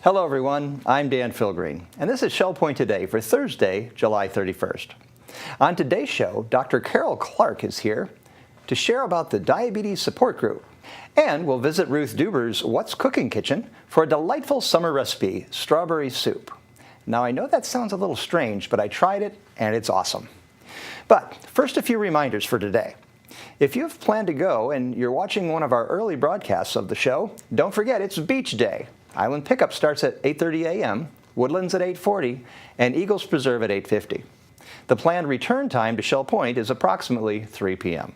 Hello everyone, I'm Dan Filgreen, and this is Shell Point Today for Thursday, July 31st. On today's show, Dr. Carol Clark is here to share about the Diabetes Support Group, and we'll visit Ruth Deuber's What's Cooking Kitchen for a delightful summer recipe, strawberry soup. Now I know that sounds a little strange, but I tried it and it's awesome. But first, a few reminders for today. If you have planned to go and you're watching one of our early broadcasts of the show, don't forget it's Beach Day. Island Pickup starts at 8:30 a.m., Woodlands at 8:40, and Eagles Preserve at 8:50. The planned return time to Shell Point is approximately 3 p.m.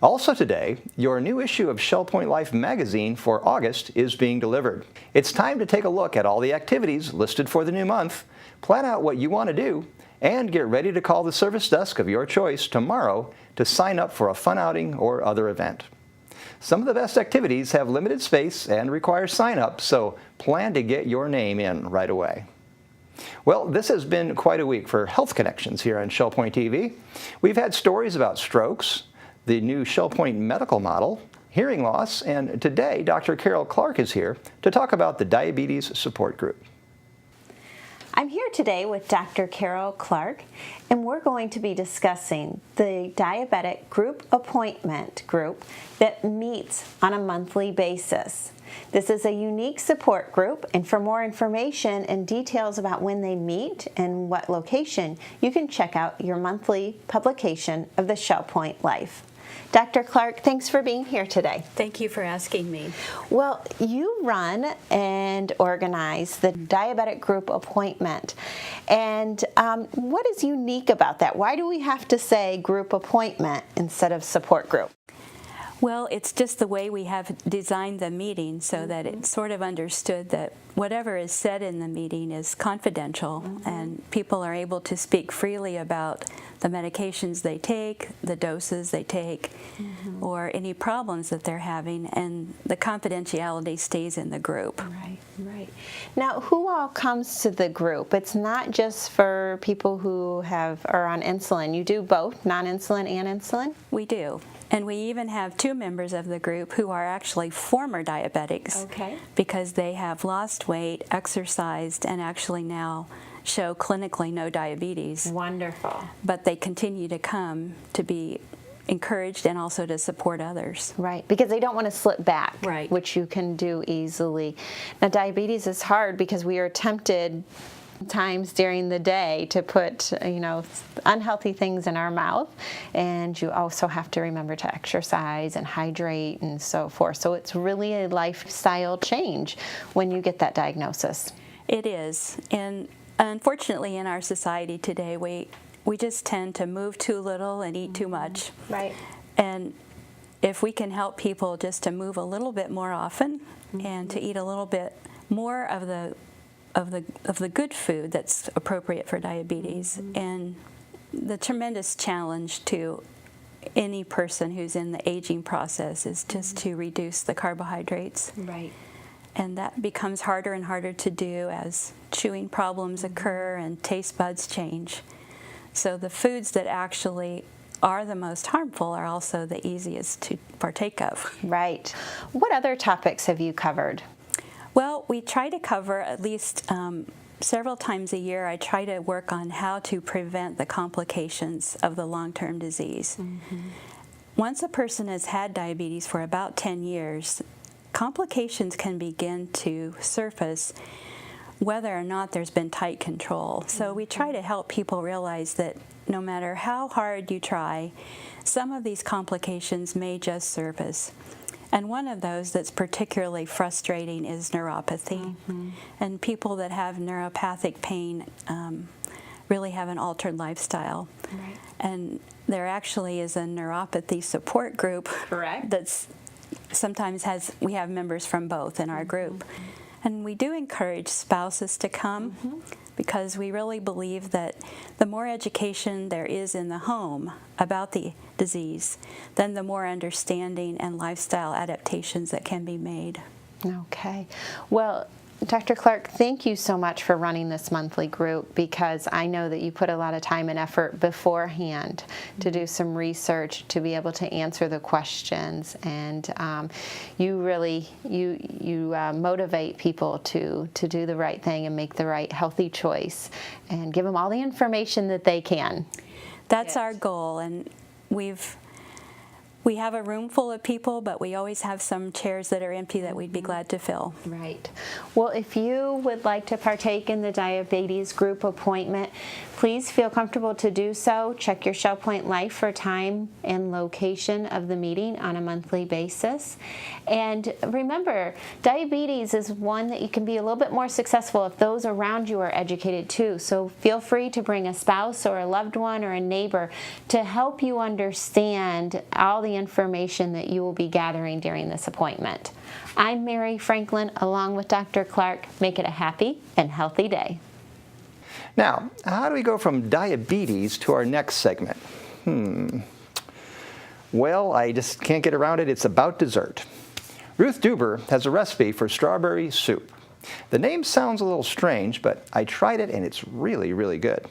Also today, your new issue of Shell Point Life magazine for August is being delivered. It's time to take a look at all the activities listed for the new month, plan out what you want to do, and get ready to call the service desk of your choice tomorrow to sign up for a fun outing or other event. Some of the best activities have limited space and require sign-up, so plan to get your name in right away. Well, this has been quite a week for Health Connections here on Shell Point TV. We've had stories about strokes, the new Shell Point medical model, hearing loss, and today Dr. Carol Clark is here to talk about the Diabetes Support Group. I'm here today with Dr. Carol Clark, and we're going to be discussing the diabetic group appointment group that meets on a monthly basis. This is a unique support group, and for more information and details about when they meet and what location, you can check out your monthly publication of the Shell Point Life. Dr. Clark, thanks for being here today. Thank you for asking me. Well, you run and organize the diabetic group appointment. And what is unique about that? Why do we have to say group appointment instead of support group? Well, it's just the way we have designed the meeting so that it's sort of understood that whatever is said in the meeting is confidential and people are able to speak freely about the medications they take, the doses they take, or any problems that they're having, and the confidentiality stays in the group. Right, right. Now, who all comes to the group? It's not just for people who are on insulin. You do both, non-insulin and insulin? We do. And we even have two members of the group who are actually former diabetics because they have lost weight, exercised, and actually now show clinically no diabetes. Wonderful. But they continue to come to be encouraged and also to support others. Right, because they don't want to slip back, right, which you can do easily. Now, diabetes is hard because we are tempted times during the day to put, unhealthy things in our mouth, and you also have to remember to exercise and hydrate and so forth. So it's really a lifestyle change when you get that diagnosis. It is, and unfortunately in our society today, we just tend to move too little and eat too much. Right. And if we can help people just to move a little bit more often and to eat a little bit more of the good food that's appropriate for diabetes, and the tremendous challenge to any person who's in the aging process is just to reduce the carbohydrates. Right. And that becomes harder and harder to do as chewing problems occur and taste buds change. So the foods that actually are the most harmful are also the easiest to partake of. Right. What other topics have you covered? Well, we try to cover at least several times a year. I try to work on how to prevent the complications of the long-term disease. Once a person has had diabetes for about 10 years, complications can begin to surface whether or not there's been tight control. So we try to help people realize that no matter how hard you try, some of these complications may just surface. And one of those that's particularly frustrating is neuropathy. And people that have neuropathic pain really have an altered lifestyle. Right. And there actually is a neuropathy support group. Correct. That's sometimes we have members from both in our group. And we do encourage spouses to come because we really believe that the more education there is in the home about the disease, then the more understanding and lifestyle adaptations that can be made. Okay. Well, Dr. Clark, thank you so much for running this monthly group, because I know that you put a lot of time and effort beforehand to do some research to be able to answer the questions, and you really motivate people to do the right thing and make the right healthy choice and give them all the information that they can. That's our goal, and we have a room full of people, but we always have some chairs that are empty that we'd be glad to fill. Right. Well, if you would like to partake in the diabetes group appointment, please feel comfortable to do so. Check your ShellPoint Life for time and location of the meeting on a monthly basis. And remember, diabetes is one that you can be a little bit more successful if those around you are educated too. So feel free to bring a spouse or a loved one or a neighbor to help you understand all the information that you will be gathering during this appointment. I'm Mary Franklin, along with Dr. Clark. Make it a happy and healthy day. Now, how do we go from diabetes to our next segment? Well, I just can't get around it. It's about dessert. Ruth Deuber has a recipe for strawberry soup. The name sounds a little strange, but I tried it and it's really, really good.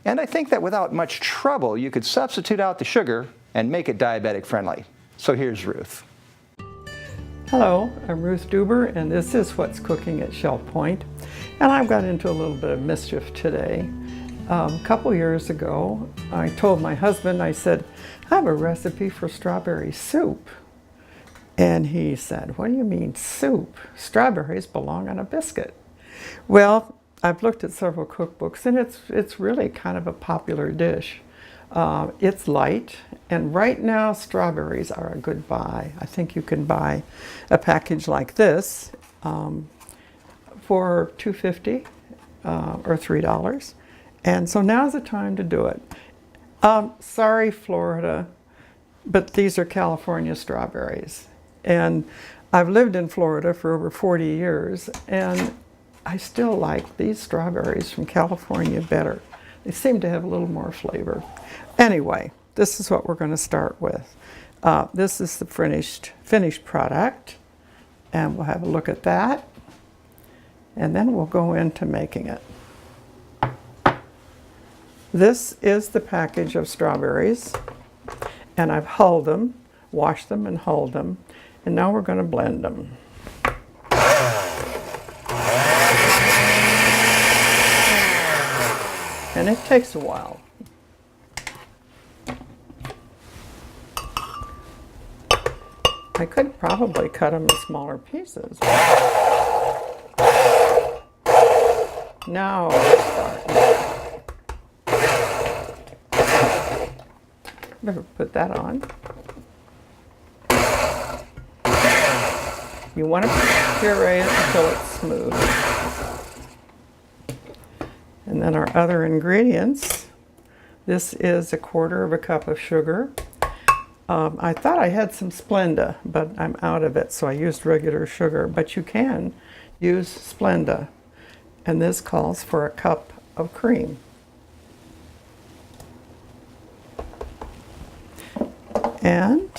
And I think that without much trouble, you could substitute out the sugar and make it diabetic friendly. So here's Ruth. Hello, I'm Ruth Deuber, and this is What's Cooking at Shell Point. And I've got into a little bit of mischief today. A couple years ago, I told my husband, I said, I have a recipe for strawberry soup. And he said, what do you mean soup? Strawberries belong on a biscuit. Well, I've looked at several cookbooks, and it's really kind of a popular dish. It's light, and right now strawberries are a good buy. I think you can buy a package like this for $2.50 or $3. And so now's the time to do it. Sorry, Florida, but these are California strawberries. And I've lived in Florida for over 40 years, and I still like these strawberries from California better. They seem to have a little more flavor. Anyway, this is what we're going to start with. This is the finished product, and we'll have a look at that, and then we'll go into making it. This is the package of strawberries, and I've hulled them, washed them and hulled them, and now we're going to blend them. And it takes a while. I could probably cut them in smaller pieces. Now we're starting. Better put that on. You want to puree it until it's smooth. And then our other ingredients. This is 1/4 cup of sugar. I thought I had some Splenda, but I'm out of it, so I used regular sugar. But you can use Splenda. And this calls for 1 cup of cream. And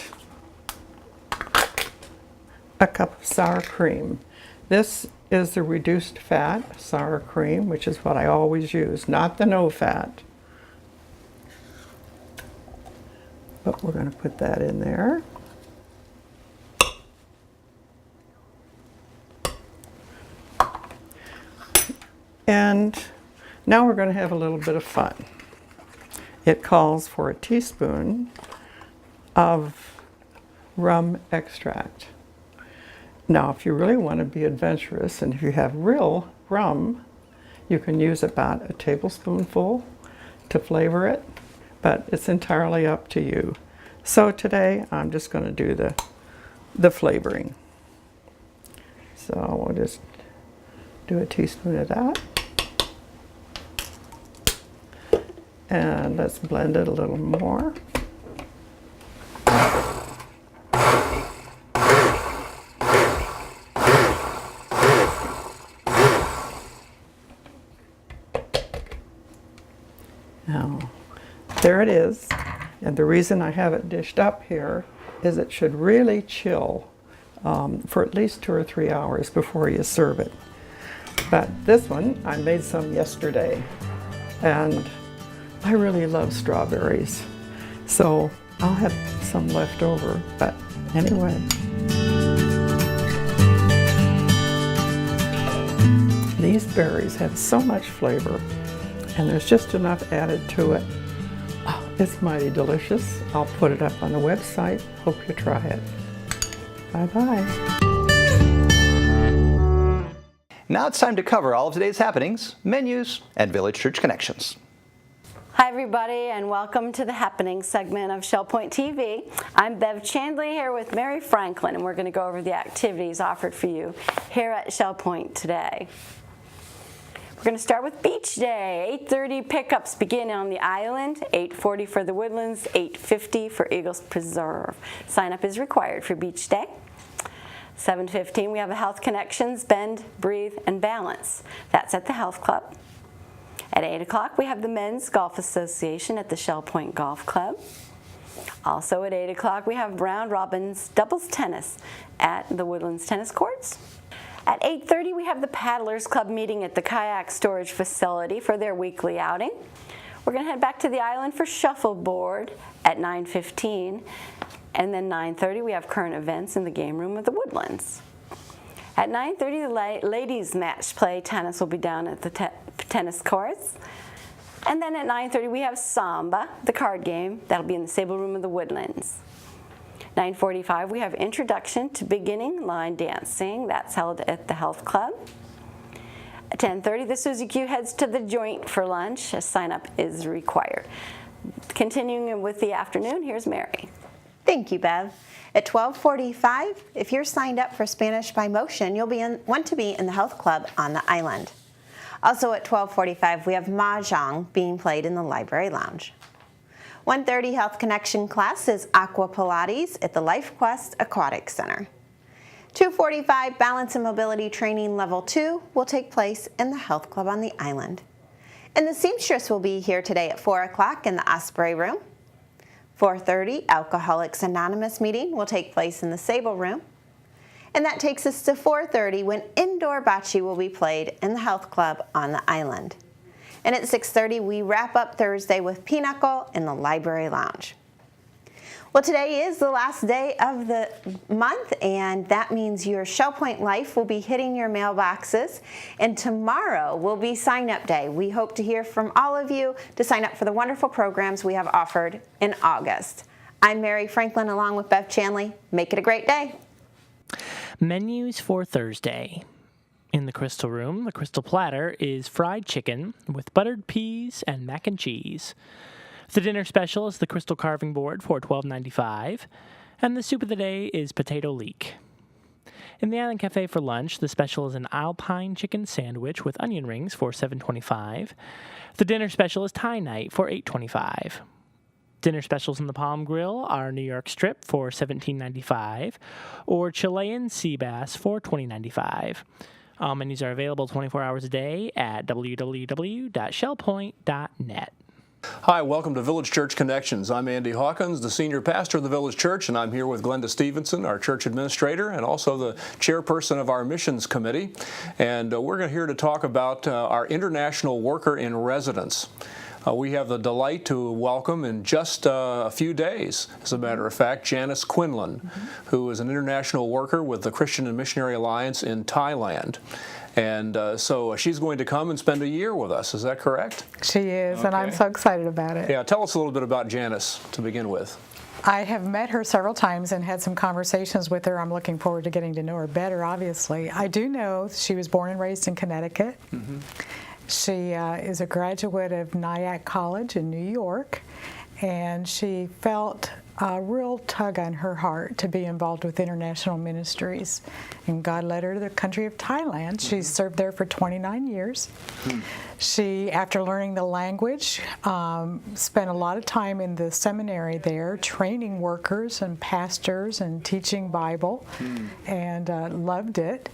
1 cup of sour cream. This is the reduced fat sour cream, which is what I always use, not the no fat. But we're going to put that in there. And now we're going to have a little bit of fun. It calls for 1 teaspoon of rum extract. Now, if you really want to be adventurous, and if you have real rum, you can use about 1 tablespoonful to flavor it, but it's entirely up to you. So today, I'm just going to do the flavoring. So we'll just do 1 teaspoon of that. And let's blend it a little more. Now, there it is. And the reason I have it dished up here is it should really chill for at least 2 or 3 hours before you serve it. But this one, I made some yesterday, and I really love strawberries. So I'll have some left over, but anyway. These berries have so much flavor, and there's just enough added to it. Oh, it's mighty delicious. I'll put it up on the website. Hope you try it. Bye-bye. Now it's time to cover all of today's happenings, menus, and Village Church Connections. Hi everybody, and welcome to the Happening segment of Shell Point TV. I'm Bev Chandley here with Mary Franklin, and we're going to go over the activities offered for you here at Shell Point today. We're going to start with Beach Day. 8:30 pickups begin on the island, 8:40 for the Woodlands, 8:50 for Eagles Preserve. Sign up is required for Beach Day. 7:15 we have a Health Connections, Bend, Breathe, and Balance. That's at the Health Club. At 8 o'clock we have the Men's Golf Association at the Shell Point Golf Club. Also at 8 o'clock we have Round Robin's Doubles Tennis at the Woodlands Tennis Courts. At 8:30 we have the Paddlers Club meeting at the Kayak Storage Facility for their weekly outing. We're going to head back to the island for Shuffleboard at 9:15. And then 9:30 we have current events in the game room of the Woodlands. At 9:30 the ladies match play tennis will be down at the tennis courts. And then at 9:30 we have Samba, the card game. That'll be in the Sable Room of the Woodlands. 9:45 we have Introduction to Beginning Line Dancing. That's held at the Health Club. At 10:30 the Susie Q heads to the Joint for lunch. A sign-up is required. Continuing with the afternoon, here's Mary. Thank you, Bev. At 12:45, if you're signed up for Spanish by Motion, you'll want to be in the Health Club on the island. Also at 12:45, we have Mahjong being played in the Library Lounge. 1:30 Health Connection class is Aqua Pilates at the Life Quest Aquatic Center. 2:45 Balance and Mobility Training Level 2 will take place in the Health Club on the island. And the seamstress will be here today at 4 o'clock in the Osprey Room. 4:30 Alcoholics Anonymous meeting will take place in the Sable Room. And that takes us to 4:30 when indoor bocce will be played in the Health Club on the island. And at 6:30 we wrap up Thursday with Pinochle in the Library Lounge. Well, today is the last day of the month, and that means your Shell Point Life will be hitting your mailboxes, and tomorrow will be sign-up day. We hope to hear from all of you to sign up for the wonderful programs we have offered in August. I'm Mary Franklin along with Bev Chandley. Make it a great day. Menus for Thursday. In the Crystal Room, the Crystal Platter is fried chicken with buttered peas and mac and cheese. The dinner special is the Crystal Carving Board for $12.95, and the soup of the day is potato leek. In the Island Cafe for lunch, the special is an Alpine chicken sandwich with onion rings for $7.25. The dinner special is Thai night for $8.25. Dinner specials in the Palm Grill are New York strip for $17.95 or Chilean sea bass for $20.95. All menus are available 24 hours a day at www.shellpoint.net. Hi, welcome to Village Church Connections. I'm Andy Hawkins, the senior pastor of the Village Church, and I'm here with Glenda Stephenson, our church administrator, and also the chairperson of our missions committee. And we're here to talk about our international worker in residence. We have the delight to welcome in just a few days, as a matter of fact, Janice Quinlan, who is an international worker with the Christian and Missionary Alliance in Thailand. And so she's going to come and spend a year with us. Is that correct? She is, okay. And I'm so excited about it. Yeah, tell us a little bit about Janice to begin with. I have met her several times and had some conversations with her. I'm looking forward to getting to know her better, obviously. I do know she was born and raised in Connecticut. Mm-hmm. She is a graduate of Nyack College in New York, and she felt a real tug on her heart to be involved with international ministries. And God led her to the country of Thailand. Mm-hmm. She served there for 29 years. Mm-hmm. She, after learning the language, spent a lot of time in the seminary there, training workers and pastors and teaching Bible, and loved it.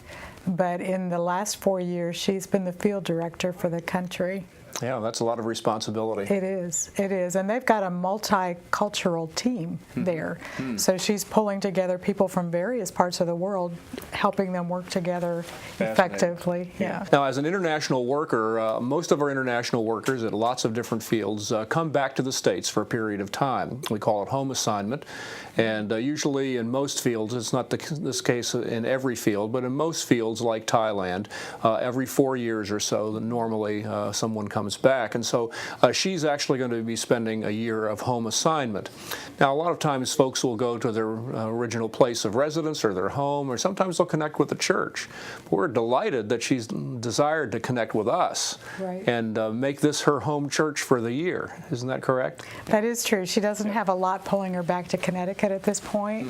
But in the last 4 years, she's been the field director for the country. Yeah, that's a lot of responsibility. It is, and they've got a multicultural team there. So she's pulling together people from various parts of the world, helping them work together effectively. Yeah. Now, as an international worker, most of our international workers at lots of different fields come back to the States for a period of time. We call it home assignment, and usually in most fields, it's not this case in every field, but in most fields like Thailand, every 4 years or so, normally someone comes back. And so she's actually going to be spending a year of home assignment. Now, a lot of times folks will go to their original place of residence or their home, or sometimes they'll connect with the church. But we're delighted that she's desired to connect with us and make this her home church for the year. Isn't that correct? That is true. She doesn't have a lot pulling her back to Connecticut at this point.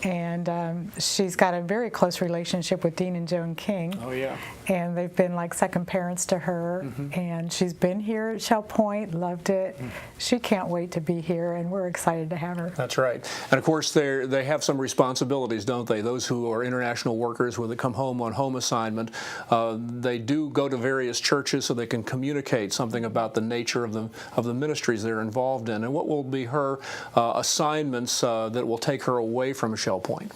And she's got a very close relationship with Dean and Joan King. Oh, yeah. And they've been like second parents to her. And she's been here at Shell Point, loved it. She can't wait to be here, and we're excited to have her. That's right. And of course, they have some responsibilities, don't they? Those who are international workers, when they come home on home assignment, they do go to various churches so they can communicate something about the nature of the ministries they're involved in, and what will be her assignments that will take her away from Shell Point.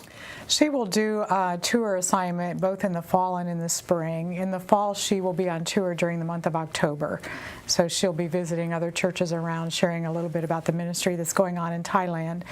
She will do a tour assignment both in the fall and in the spring. In the fall, she will be on tour during the month of October. So she'll be visiting other churches around, sharing a little bit about the ministry that's going on in Thailand.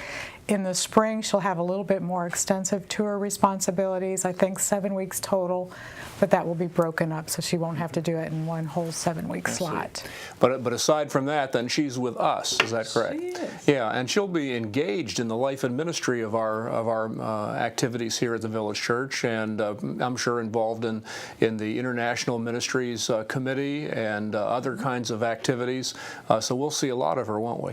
In the spring, she'll have a little bit more extensive tour responsibilities, I think 7 weeks total, but that will be broken up so she won't have to do it in one whole 7-week slot. But aside from that, then she's with us, is that correct? She is. Yeah, and she'll be engaged in the life and ministry of our activities here at the Village Church, and I'm sure involved in the International Ministries Committee and other kinds of activities. So we'll see a lot of her, won't we?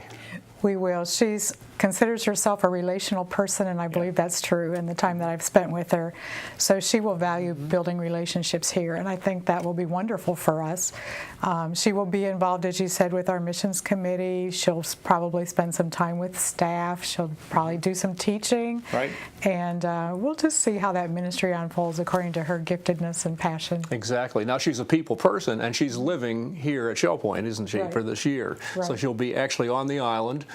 We will. She considers herself a relational person, and I believe that's true in the time that I've spent with her. So she will value building relationships here, and I think that will be wonderful for us. She will be involved, as you said, with our missions committee. She'll probably spend some time with staff. She'll probably do some teaching. Right. And we'll just see how that ministry unfolds according to her giftedness and passion. Exactly. Now, she's a people person, and she's living here at Shell Point, isn't she, Right. for this year? Right. So she'll be actually on the island.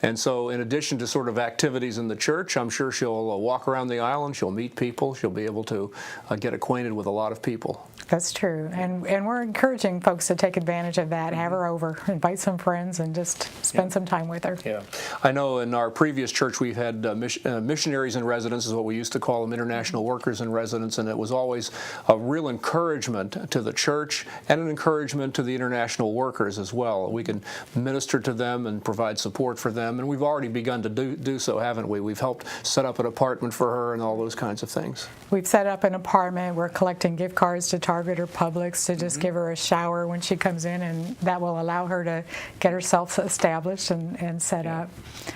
And so in addition to sort of activities in the church, I'm sure she'll walk around the island, she'll meet people, she'll be able to get acquainted with a lot of people. That's true. And we're encouraging folks to take advantage of that, have her over, invite some friends, and just spend some time with her. Yeah. I know in our previous church we've had missionaries in residence, is what we used to call them, international workers in residence, and it was always a real encouragement to the church and an encouragement to the international workers as well. We can minister to them and provide support for them, and we've already begun to do so, haven't we? We've helped set up an apartment for her and all those kinds of things. We've set up an apartment. We're collecting gift cards to Target or Publix to just give her a shower when she comes in, and that will allow her to get herself established and set up.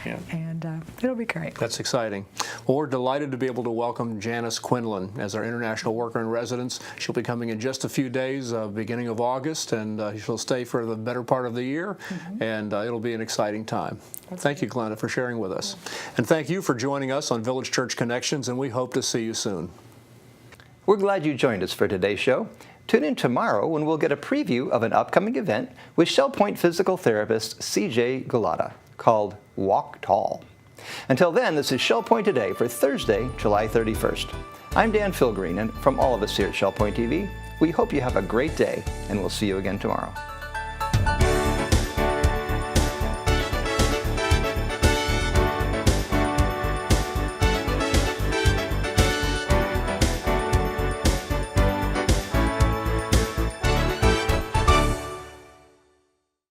Yeah. And it'll be great. That's exciting. Well, we're delighted to be able to welcome Janice Quinlan as our international worker in residence. She'll be coming in just a few days, beginning of August, and she'll stay for the better part of the year, and it'll be an exciting time. Thank you, Glenda, for sharing with us. And thank you for joining us on Village Church Connections, and we hope to see you soon. We're glad you joined us for today's show. Tune in tomorrow when we'll get a preview of an upcoming event with Shell Point physical therapist C.J. Gulata called Walk Tall. Until then, this is Shell Point Today for Thursday, July 31st. I'm Dan Philgreen, and from all of us here at Shell Point TV, we hope you have a great day, and we'll see you again tomorrow.